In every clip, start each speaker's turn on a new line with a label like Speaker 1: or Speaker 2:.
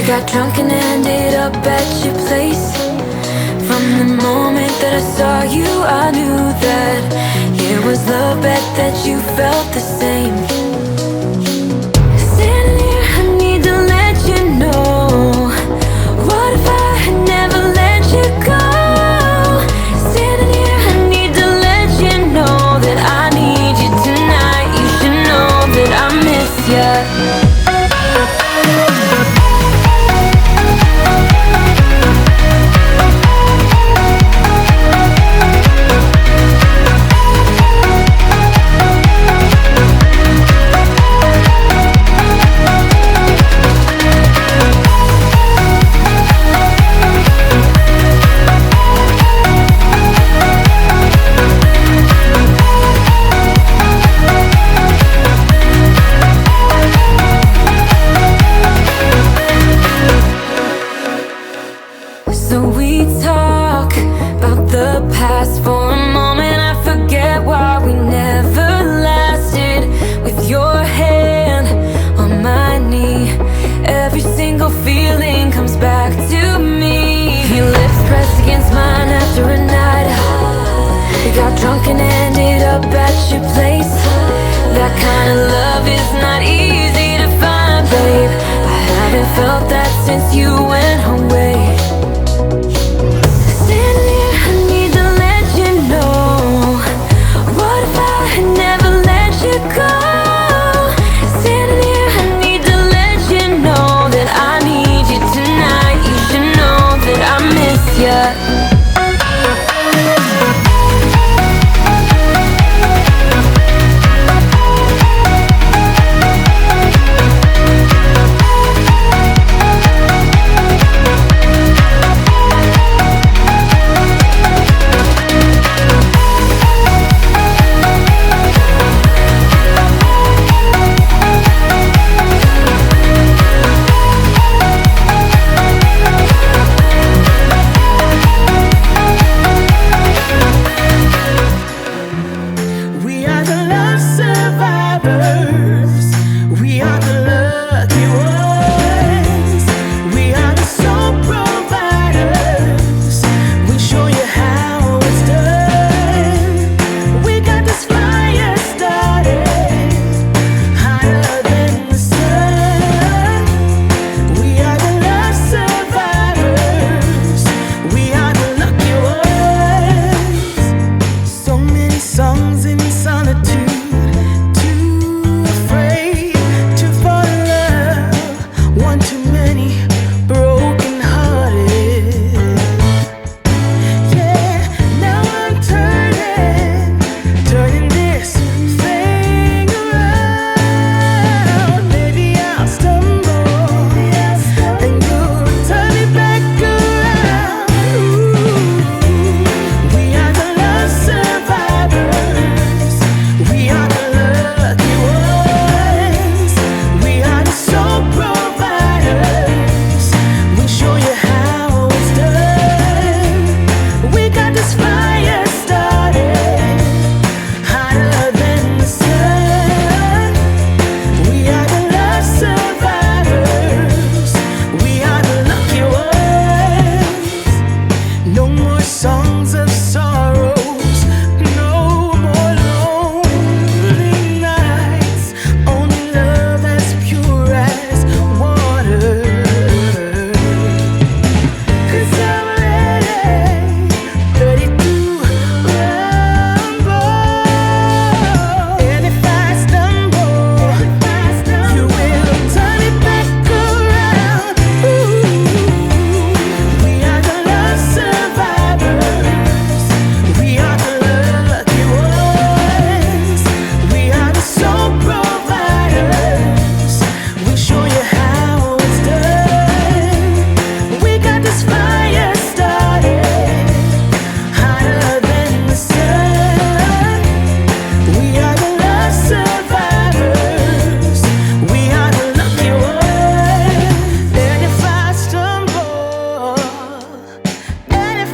Speaker 1: got drunk and ended up at your place. From the moment that I saw you, I knew that it was love, bet that you felt the same. Standing here, I need to let you know, what if I had never let you go? Standing here, I need to let you know that I need you tonight. You should know that I miss you. So we talk about the past for a moment. I forget why we never lasted. With your hand on my knee, every single feeling comes back to me. Your lips pressed against mine after a night out. We got drunk and ended up at your place. That kind of love is not easy to find, babe. I haven't felt that since you went away.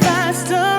Speaker 2: Faster